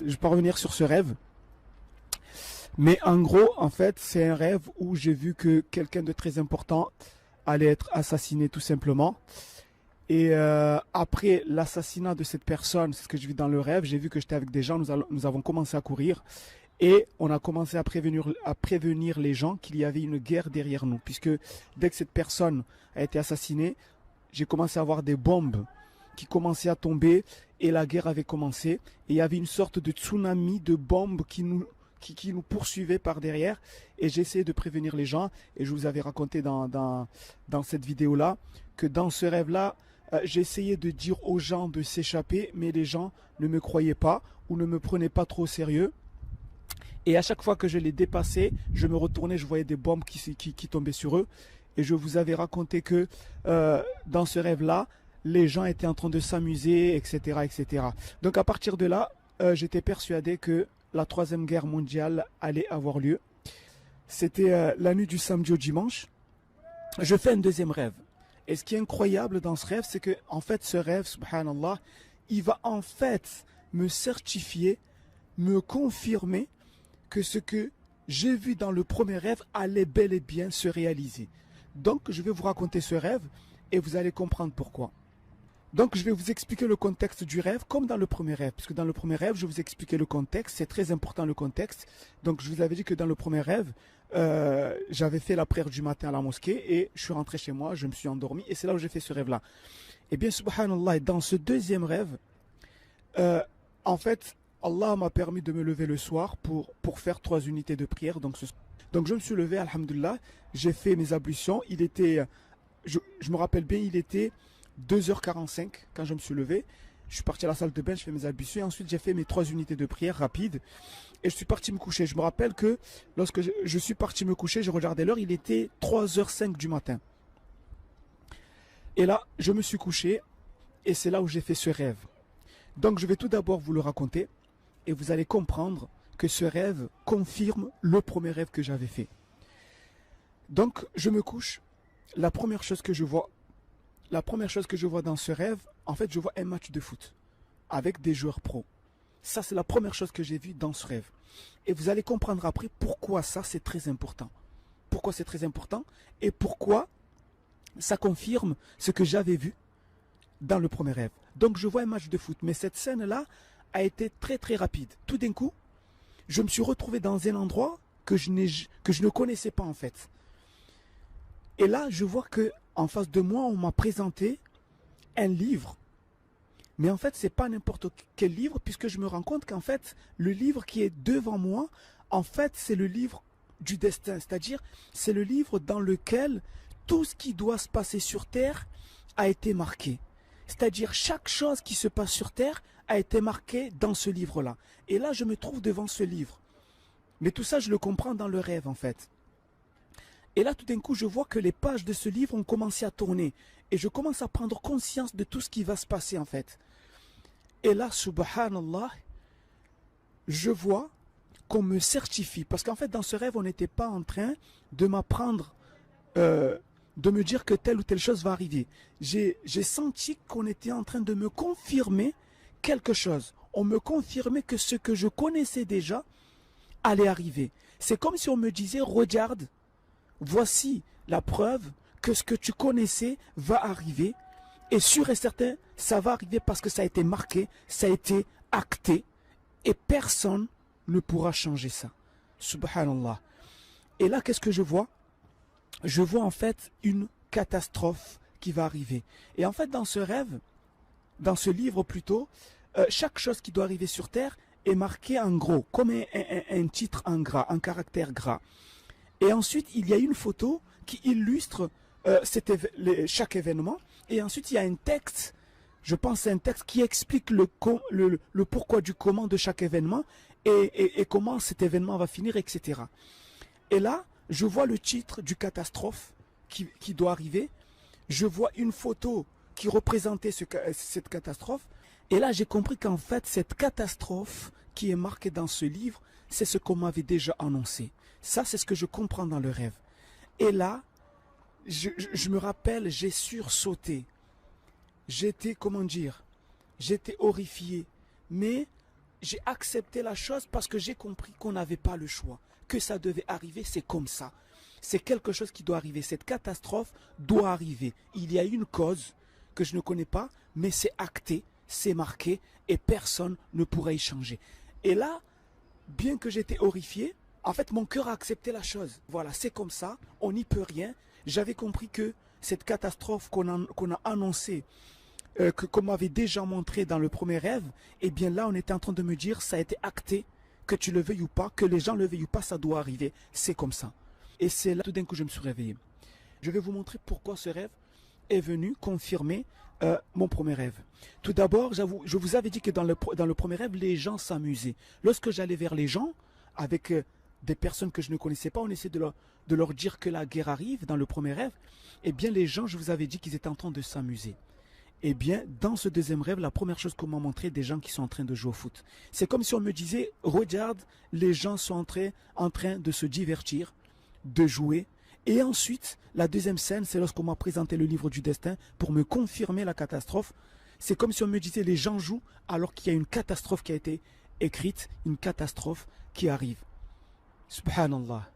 Je peux revenir sur ce rêve. Mais en gros, en fait, c'est un rêve où j'ai vu que quelqu'un de très important allait être assassiné tout simplement. Et après l'assassinat de cette personne, c'est ce que je vis dans le rêve, j'ai vu que j'étais avec des gens, nous avons commencé à courir et on a commencé à prévenir les gens qu'il y avait une guerre derrière nous. Puisque dès que cette personne a été assassinée, j'ai commencé à avoir des bombes qui commençaient à tomber et la guerre avait commencé. Et il y avait une sorte de tsunami de bombes qui nous poursuivait par derrière. Et j'ai essayé de prévenir les gens. Et je vous avais raconté dans cette vidéo-là que dans ce rêve-là, j'ai essayé de dire aux gens de s'échapper, mais les gens ne me croyaient pas ou ne me prenaient pas trop au sérieux. Et à chaque fois que je les dépassais, je me retournais, je voyais des bombes qui tombaient sur eux. Et je vous avais raconté que dans ce rêve-là, les gens étaient en train de s'amuser, etc., etc. Donc à partir de là, j'étais persuadé que la troisième guerre mondiale allait avoir lieu. C'était la nuit du samedi au dimanche. Je fais un deuxième rêve. Et ce qui est incroyable dans ce rêve, c'est que en fait, ce rêve, subhanallah, il va en fait me certifier, me confirmer que ce que j'ai vu dans le premier rêve allait bel et bien se réaliser. Donc, je vais vous raconter ce rêve et vous allez comprendre pourquoi. Donc, je vais vous expliquer le contexte du rêve comme dans le premier rêve. Puisque dans le premier rêve, je vous expliquais le contexte. C'est très important le contexte. Donc, je vous avais dit que dans le premier rêve, j'avais fait la prière du matin à la mosquée et je suis rentré chez moi, je me suis endormi et c'est là où j'ai fait ce rêve-là. Et bien, subhanallah, dans ce deuxième rêve, en fait, Allah m'a permis de me lever le soir pour faire 3 unités de prière. Donc je me suis levé, alhamdoulilah, j'ai fait mes ablutions. Il était, je me rappelle bien, il était 2h45 quand je me suis levé. Je suis parti à la salle de bain, je fais mes ablutions et ensuite j'ai fait mes 3 unités de prière rapides et je suis parti me coucher. Je me rappelle que lorsque je suis parti me coucher, je regardais l'heure, il était 3h05 du matin. Et là, je me suis couché et c'est là où j'ai fait ce rêve. Donc je vais tout d'abord vous le raconter et vous allez comprendre que ce rêve confirme le premier rêve que j'avais fait. Donc je me couche, la première chose que je vois dans ce rêve, en fait je vois un match de foot avec des joueurs pros. Ça c'est la première chose que j'ai vue dans ce rêve. Et vous allez comprendre après pourquoi ça c'est très important. Pourquoi c'est très important et pourquoi ça confirme ce que j'avais vu dans le premier rêve. Donc je vois un match de foot, mais cette scène-là a été très très rapide. Tout d'un coup, je me suis retrouvé dans un endroit que je ne connaissais pas en fait. Et là, je vois que en face de moi, on m'a présenté un livre. Mais en fait, c'est pas n'importe quel livre, puisque je me rends compte qu'en fait, le livre qui est devant moi, en fait, c'est le livre du destin. C'est-à-dire, c'est le livre dans lequel tout ce qui doit se passer sur Terre a été marqué. C'est-à-dire, chaque chose qui se passe sur Terre a été marquée dans ce livre-là. Et là, je me trouve devant ce livre. Mais tout ça, je le comprends dans le rêve, en fait. Et là, tout d'un coup, je vois que les pages de ce livre ont commencé à tourner. Et je commence à prendre conscience de tout ce qui va se passer, en fait. Et là, subhanallah, je vois qu'on me certifie. Parce qu'en fait, dans ce rêve, on n'était pas en train de m'apprendre, de me dire que telle ou telle chose va arriver. J'ai senti qu'on était en train de me confirmer quelque chose. On me confirmait que ce que je connaissais déjà allait arriver. C'est comme si on me disait, regarde, voici la preuve que ce que tu connaissais va arriver. Et sûr et certain, ça va arriver parce que ça a été marqué, ça a été acté. Et personne ne pourra changer ça. Subhanallah. Et là, qu'est-ce que je vois? Je vois en fait une catastrophe qui va arriver. Et en fait, dans ce rêve, dans ce livre plutôt, chaque chose qui doit arriver sur Terre est marquée en gros, comme un titre en gras, un caractère gras. Et ensuite, il y a une photo qui illustre chaque événement. Et ensuite, il y a un texte, je pense un texte qui explique le pourquoi du comment de chaque événement et comment cet événement va finir, etc. Et là, je vois le titre du catastrophe qui doit arriver. Je vois une photo qui représentait cette catastrophe. Et là, j'ai compris qu'en fait, cette catastrophe qui est marquée dans ce livre, c'est ce qu'on m'avait déjà annoncé. Ça, c'est ce que je comprends dans le rêve. Et là, je me rappelle, j'ai sursauté. J'étais, comment dire, j'étais horrifié. Mais j'ai accepté la chose parce que j'ai compris qu'on n'avait pas le choix, que ça devait arriver, c'est comme ça. C'est quelque chose qui doit arriver, cette catastrophe doit arriver. Il y a une cause que je ne connais pas, mais c'est acté, c'est marqué et personne ne pourra y changer. Et là, bien que j'étais horrifié, en fait mon cœur a accepté la chose. Voilà, c'est comme ça, on n'y peut rien. J'avais compris que cette catastrophe qu'on a annoncée, qu'on m'avait déjà montré dans le premier rêve, eh bien là on était en train de me dire ça a été acté, que tu le veuilles ou pas, que les gens le veuillent ou pas, ça doit arriver, c'est comme ça. Et c'est là tout d'un coup je me suis réveillé. Je vais vous montrer pourquoi ce rêve est venu confirmer mon premier rêve. Tout d'abord, je vous avais dit que dans le premier rêve, les gens s'amusaient. Lorsque j'allais vers les gens, avec des personnes que je ne connaissais pas, on essayait de leur dire que la guerre arrive dans le premier rêve, eh bien les gens, je vous avais dit qu'ils étaient en train de s'amuser. Eh bien, dans ce deuxième rêve, la première chose qu'on m'a montré, des gens qui sont en train de jouer au foot. C'est comme si on me disait, regarde, les gens sont en train de se divertir, de jouer. Et ensuite, la deuxième scène, c'est lorsqu'on m'a présenté le livre du destin pour me confirmer la catastrophe. C'est comme si on me disait, les gens jouent alors qu'il y a une catastrophe qui a été écrite, une catastrophe qui arrive. Subhanallah.